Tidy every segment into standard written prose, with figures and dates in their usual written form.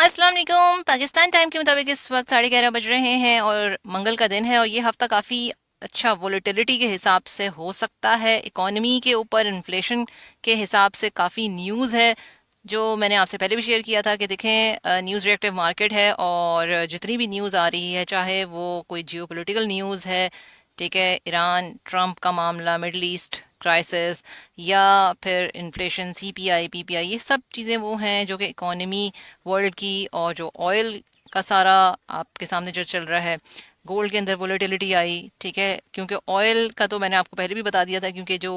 अस्सलाम वालेकुम। पाकिस्तान टाइम के मुताबिक इस वक्त 11:30 बज रहे हैं और मंगल का दिन है और ये हफ्ता काफ़ी अच्छा वोलेटिलिटी के हिसाब से हो सकता है। इकोनॉमी के ऊपर इन्फ्लेशन के हिसाब से काफ़ी न्यूज़ है जो मैंने आपसे पहले भी शेयर किया था कि देखें न्यूज़ रिएक्टिव मार्केट है और जितनी भी न्यूज़ आ रही है चाहे वो कोई जियोपॉलिटिकल न्यूज़ है, ठीक है, ईरान ट्रंप का मामला, मिडल ईस्ट क्राइसिस, या फिर इन्फ्लेशन, सीपीआई पीपीआई, ये सब चीज़ें वो हैं जो कि इकोनॉमी वर्ल्ड की, और जो ऑयल का सारा आपके सामने जो चल रहा है, गोल्ड के अंदर वोलेटिलिटी आई, ठीक है, क्योंकि ऑयल का तो मैंने आपको पहले भी बता दिया था क्योंकि जो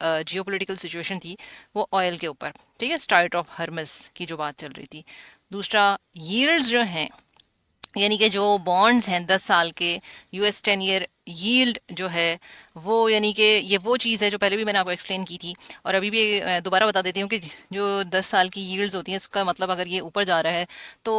जियोपॉलिटिकल सिचुएशन थी वो ऑयल के ऊपर, ठीक है, स्ट्राइट ऑफ हर्मस की जो बात चल रही थी। दूसरा, यील्ड्स जो हैं, यानी कि जो बॉन्ड्स हैं 10 साल के, यूएस 10 ईयर यील्ड जो है वो, यानी कि ये वो चीज़ है जो पहले भी मैंने आपको एक्सप्लेन की थी और अभी भी दोबारा बता देती हूँ कि जो 10 साल की यील्ड्स होती हैं इसका मतलब अगर ये ऊपर जा रहा है तो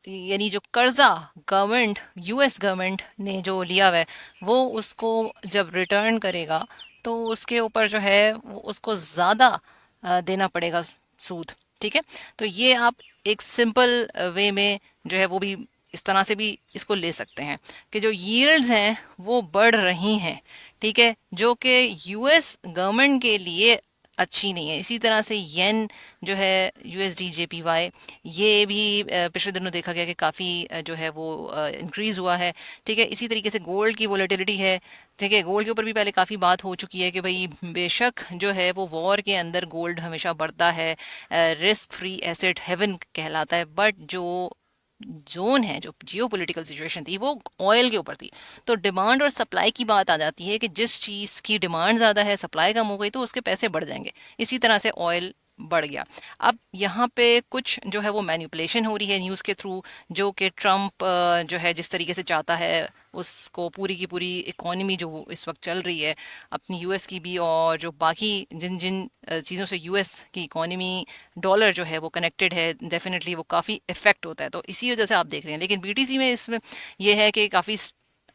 यानी जो कर्जा गवर्नमेंट, यूएस गवर्नमेंट ने जो लिया हुआ है वो उसको जब रिटर्न करेगा तो उसके ऊपर जो है वो उसको ज़्यादा देना पड़ेगा सूद, ठीक है। तो ये आप एक सिंपल वे में जो है वो भी इस तरह से भी इसको ले सकते हैं कि जो यील्ड्स हैं वो बढ़ रही हैं, ठीक है, जो कि यूएस गवर्नमेंट के लिए अच्छी नहीं है। इसी तरह से येन जो है, यूएसडी जेपीवाई, ये भी पिछले दिनों देखा गया कि काफ़ी जो है वो इंक्रीज़ हुआ है, ठीक है। इसी तरीके से गोल्ड की वोलेटिलिटी है, ठीक है, गोल्ड के ऊपर भी पहले काफ़ी बात हो चुकी है कि भाई बेशक जो है वो वॉर के अंदर गोल्ड हमेशा बढ़ता है, रिस्क फ्री एसेट हेवन कहलाता है, बट जो जोन है, जो जियो पोलिटिकल सिचुएशन थी वो ऑयल के ऊपर थी। तो डिमांड और सप्लाई की बात आ जाती है कि जिस चीज़ की डिमांड ज़्यादा है, सप्लाई कम हो गई तो उसके पैसे बढ़ जाएंगे। इसी तरह से ऑयल बढ़ गया। अब यहाँ पे कुछ जो है वो मैनिपुलेशन हो रही है न्यूज़ के थ्रू, जो कि ट्रंप जो है जिस तरीके से चाहता है उसको पूरी की पूरी इकोनॉमी जो इस वक्त चल रही है अपनी यूएस की भी, और जो बाकी जिन जिन चीज़ों से यूएस की इकोनॉमी, डॉलर जो है वो कनेक्टेड है, डेफिनेटली वो काफ़ी इफेक्ट होता है, तो इसी वजह से आप देख रहे हैं। लेकिन बीटीसी में इसमें यह है कि काफ़ी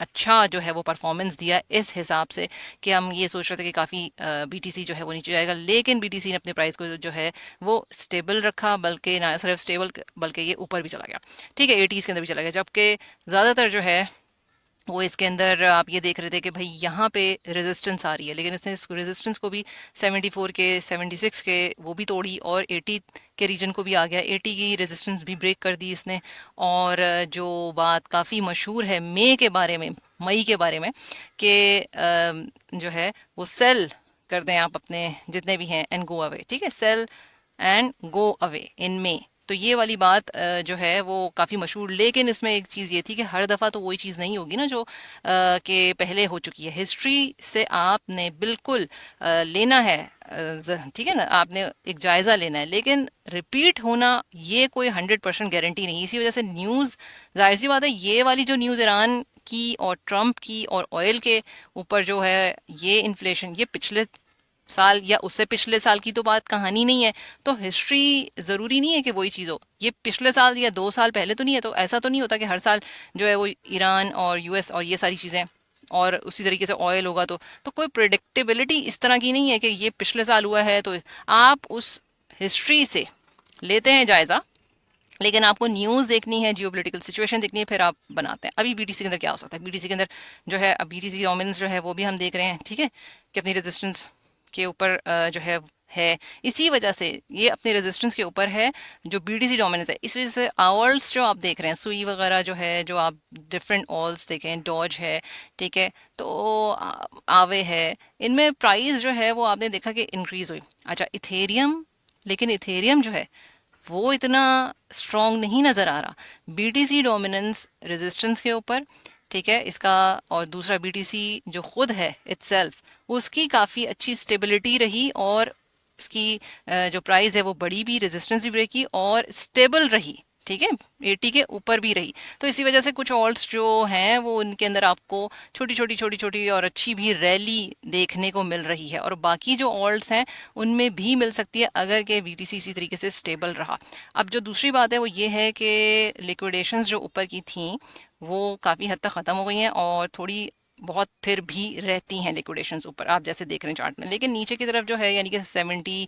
अच्छा जो है वो परफॉर्मेंस दिया इस हिसाब से कि हम ये सोच रहे थे कि काफ़ी बीटीसी जो है वो नीचे जाएगा, लेकिन बीटीसी ने अपने प्राइस को जो है वो स्टेबल रखा, बल्कि ना सिर्फ स्टेबल बल्कि ये ऊपर भी चला गया, ठीक है, एटीज़ के अंदर भी चला गया। जबकि ज़्यादातर जो है वो इसके अंदर आप ये देख रहे थे कि भाई यहाँ पे रेजिस्टेंस आ रही है, लेकिन इसने इस रेजिस्टेंस को भी 74 के, 76 के वो भी तोड़ी और 80 के रीजन को भी आ गया, 80 की रेजिस्टेंस भी ब्रेक कर दी इसने। और जो बात काफ़ी मशहूर है मई के बारे में, मई के बारे में, कि जो है वो सेल कर दें आप अपने जितने भी हैं एंड गो अवे, ठीक है, sail and go away in May. तो ये वाली बात जो है वो काफ़ी मशहूर, लेकिन इसमें एक चीज़ ये थी कि हर दफ़ा तो वही चीज़ नहीं होगी ना जो कि पहले हो चुकी है। हिस्ट्री से आपने बिल्कुल लेना है, ठीक है ना, आपने एक जायज़ा लेना है, लेकिन रिपीट होना ये कोई 100% गारंटी नहीं। इसी वजह से न्यूज़, जाहिर सी बात है, ये वाली जो न्यूज़ ईरान की और ट्रंप की और ऑयल के ऊपर जो है, ये इन्फ्लेशन, ये पिछले साल या उससे पिछले साल की तो बात कहानी नहीं है। तो हिस्ट्री ज़रूरी नहीं है कि वही चीज़ हो, ये पिछले साल या 2 साल पहले तो नहीं है, तो ऐसा तो नहीं होता कि हर साल जो है वो ईरान और यूएस और ये सारी चीज़ें और उसी तरीके से ऑयल होगा। तो कोई प्रिडिक्टेबिलिटी इस तरह की नहीं है कि ये पिछले साल हुआ है तो आप उस हिस्ट्री से लेते हैं जायज़ा, लेकिन आपको न्यूज़ देखनी है, जियोपॉलिटिकल सिचुएशन देखनी है, फिर आप बनाते हैं। अभी बीटीसी के अंदर क्या हो सकता है, बीटीसी के अंदर जो है, अब बीटीसी डोमिनेंस जो है वो भी हम देख रहे हैं, ठीक है, कि अपनी रेजिस्टेंस के ऊपर जो है इसी वजह से ये अपने रेजिस्टेंस के ऊपर है जो बीटीसी डोमिनेंस है। इस वजह से ऑल्स जो आप देख रहे हैं, सुई वगैरह जो है, जो आप डिफरेंट ऑल्स देखें, डॉज है, ठीक है, तो आवे है, इनमें प्राइस जो है वो आपने देखा कि इंक्रीज हुई। अच्छा, इथेरियम, लेकिन इथेरियम जो है वो इतना स्ट्रॉन्ग नहीं नज़र आ रहा। बीटीसी डोमिनेंस रेजिस्टेंस के ऊपर, ठीक है, इसका, और दूसरा बीटीसी जो खुद है इटसेल्फ, उसकी काफ़ी अच्छी स्टेबिलिटी रही और इसकी जो प्राइस है वो बढ़ी भी, रेजिस्टेंस भी ब्रेक की और स्टेबल रही, ठीक है, 80 के ऊपर भी रही। तो इसी वजह से कुछ ऑल्ट्स जो हैं वो उनके अंदर आपको छोटी छोटी और अच्छी भी रैली देखने को मिल रही है, और बाकी जो ऑल्ट्स हैं उनमें भी मिल सकती है अगर के बीटीसी इसी तरीके से स्टेबल रहा। अब जो दूसरी बात है वो ये है कि लिक्विडेशंस जो ऊपर की थी वो काफ़ी हद तक ख़त्म हो गई हैं और थोड़ी बहुत फिर भी रहती हैं लिक्विडेशंस ऊपर, आप जैसे देख रहे हैं चार्ट में। लेकिन नीचे की तरफ जो है यानी कि 74,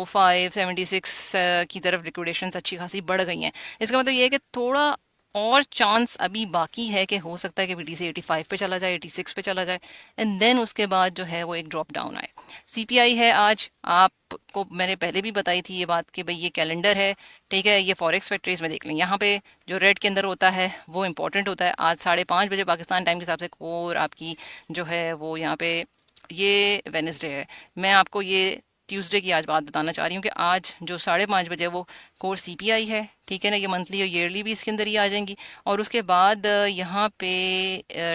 5, 76 की तरफ लिक्विडेशंस अच्छी खासी बढ़ गई हैं। इसका मतलब ये है कि थोड़ा और चांस अभी बाकी है कि हो सकता है कि बीटीसी 85 पे चला जाए, 86 पे चला जाए, एंड देन उसके बाद जो है वो एक ड्रॉप डाउन आए। सीपीआई है आज, आपको मैंने पहले भी बताई थी ये बात कि भाई ये कैलेंडर है, ठीक है, ये फॉरेक्स फैक्ट्रीज में देख लें, यहाँ पे जो रेड के अंदर होता है वो इंपॉर्टेंट होता है। आज 5:30 बजे पाकिस्तान टाइम के हिसाब से कोर आपकी जो है वो यहाँ पे, ये वेनसडे है, मैं आपको ये ट्यूसडे की आज बात बताना चाह रही हूँ कि आज जो 5:30 बजे वो कोर सीपीआई है, ठीक है ना, ये मंथली और ईयरली भी इसके अंदर ही आ जाएंगी। और उसके बाद यहाँ पे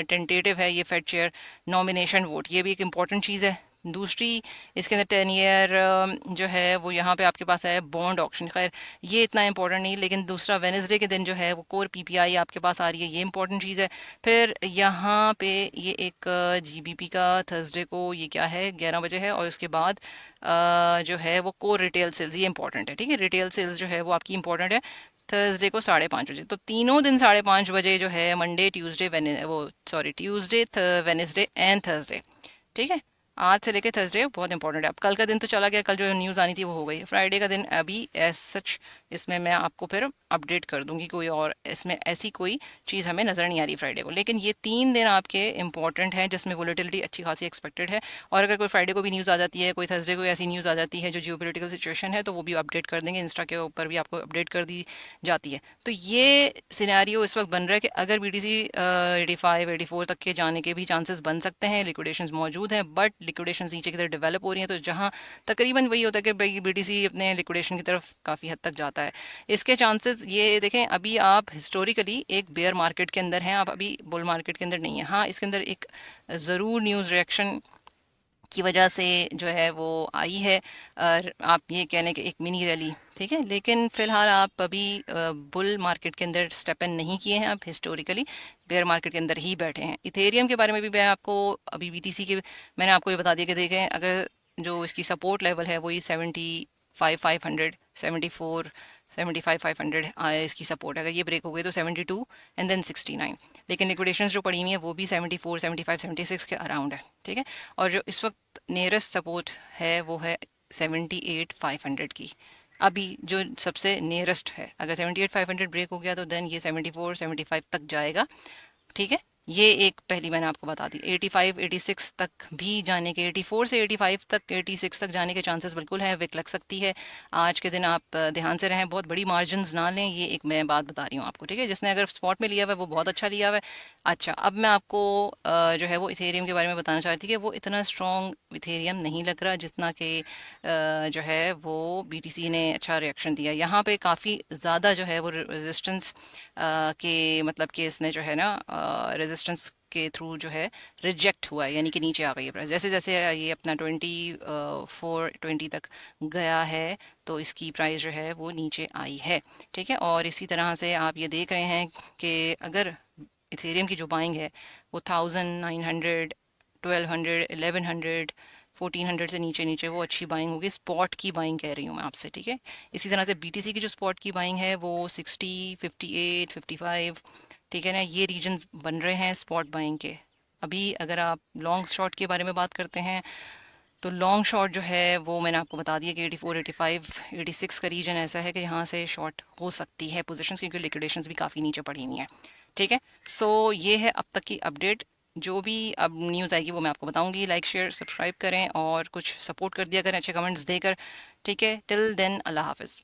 टेंटेटिव है ये फेड चेयर नॉमिनेशन वोट, ये भी एक इम्पॉर्टेंट चीज़ है। दूसरी इसके अंदर 10 ईयर जो है वो यहाँ पे आपके पास है बॉन्ड ऑक्शन, खैर ये इतना इंपॉर्टेंट नहीं, लेकिन दूसरा वेनसडे के दिन जो है वो कोर पीपीआई आपके पास आ रही है, ये इंपॉर्टेंट चीज़ है। फिर यहाँ पे ये एक जीबीपी का थर्सडे को ये क्या है 11 बजे है, और उसके बाद जो है वो कोर रिटेल सेल्स, ये इंपॉर्टेंट है, ठीक है, रिटेल सेल्स जो है वो आपकी इंपॉर्टेंट है थर्सडे को 5:30 बजे। तो तीनों दिन 5:30 बजे जो है मंडे ट्यूसडे वेने वो sorry Tuesday Wednesday and Thursday, ठीक है, आज से लेके थर्सडे बहुत इंपॉर्टेंट है। अब कल का दिन तो चला गया, कल जो न्यूज़ आनी थी वो हो गई। फ्राइडे का दिन अभी एज सच इसमें मैं आपको फिर अपडेट कर दूंगी, कोई और इसमें ऐसी कोई चीज़ हमें नज़र नहीं आ रही फ्राइडे को। लेकिन ये 3 दिन आपके इंपॉर्टेंट हैं जिसमें वोलेटिलिटी अच्छी खासी एक्सपेक्टेड है। और अगर कोई फ्राइडे को भी न्यूज़ आ जाती है, कोई थर्सडे को ऐसी न्यूज़ आ जाती है जो जियोपॉलिटिकल सिचुएशन है, तो वो भी अपडेट कर देंगे, इंस्टा के ऊपर भी आपको अपडेट कर दी जाती है। तो ये सिनेरियो इस वक्त बन रहा है कि अगर बीटीसी 85, 84 तक के जाने के भी चांसेस बन सकते हैं, लिक्विडेशंस मौजूद हैं, बट लिक्विडेशंस नीचे की तरफ डेवलप हो रही हैं, तो जहां तकरीबन वही होता है कि भाई बीटीसी अपने लिक्विडेशन की तरफ काफ़ी हद तक जाता है। इसके चांसेस ये देखें, अभी आप हिस्टोरिकली एक बेयर मार्केट के अंदर हैं, आप अभी बुल मार्केट के अंदर नहीं है। हाँ, इसके अंदर एक ज़रूर न्यूज़ रिएक्शन की वजह से जो है वो आई है, और आप ये कह लें कि एक मिनी रैली, ठीक है, लेकिन फिलहाल आप अभी बुल मार्केट के अंदर स्टेप इन नहीं किए हैं, आप हिस्टोरिकली बेयर मार्केट के अंदर ही बैठे हैं। इथेरियम के बारे में भी मैं आपको अभी बीटीसी के मैंने आपको ये बता दिया कि देखें, अगर जो इसकी सपोर्ट लेवल है वही 75, 500, 74, 75, 500 इसकी सपोर्ट है। अगर ये ब्रेक हो गई तो 72 एंड देन 69। लेकिन लिक्विडेशंस जो पड़ी हुई है वो भी 74, 75, 76 के अराउंड है, ठीक है। और जो इस वक्त नियरेस्ट सपोर्ट है वो है 78, 500 की, अभी जो सबसे नियरेस्ट है। अगर 78, 500 ब्रेक हो गया तो देन ये 74, 75 तक जाएगा, ठीक है। ये एक पहली मैंने आपको बता दी। 85, 86 तक भी जाने के, 84 से 85 तक, 86 तक जाने के चांसेस बिल्कुल हैं, विक लग सकती है। आज के दिन आप ध्यान से रहें, बहुत बड़ी मार्जिन्स ना लें, ये एक मैं बात बता रही हूँ आपको, ठीक है। जिसने अगर स्पॉट में लिया हुआ है वो बहुत अच्छा लिया हुआ है। अच्छा, अब मैं आपको जो है वो इथेरियम के बारे में बताना चाहती थी कि वो इतना स्ट्रॉन्ग इथेरियम नहीं लग रहा जितना कि जो है वो बीटीसी ने अच्छा रिएक्शन दिया। यहाँ पे काफ़ी ज़्यादा जो है वो रेजिस्टेंस के मतलब कि इसने जो है ना रेजिस्टेंस के थ्रू जो है रिजेक्ट हुआ है, यानी कि नीचे आ गई है प्राइस। जैसे जैसे ये अपना 24, 20 तक गया है तो इसकी प्राइस जो है वो नीचे आई है, ठीक है। और इसी तरह से आप ये देख रहे हैं कि अगर इथेरियम की जो बाइंग है वो 1900, 1200, 1100, 1400 से नीचे नीचे वो अच्छी बाइंग होगी, स्पॉट की बाइंग कह रही हूँ मैं आपसे, ठीक है। इसी तरह से बीटीसी की जो स्पॉट की बाइंग है वो 60, 58, 55, ठीक है ना, ये रीजन्स बन रहे हैं स्पॉट बाइंग के। अभी अगर आप लॉन्ग शॉट के बारे में बात करते हैं तो लॉन्ग शॉट जो है वो मैंने आपको बता दिया कि 84, 85, 86 का रीजन ऐसा है कि यहाँ से शॉर्ट हो सकती है पोजीशंस, क्योंकि लिक्विडेशंस भी काफ़ी नीचे पड़ी हुई हैं, ठीक है। सो ये है अब तक की अपडेट। जो भी अब न्यूज़ आएगी वो मैं आपको बताऊंगी। लाइक शेयर सब्सक्राइब करें और कुछ सपोर्ट कर दिया करें अच्छे कमेंट्स देकर, ठीक है। टिल देन अल्लाह हाफिज़।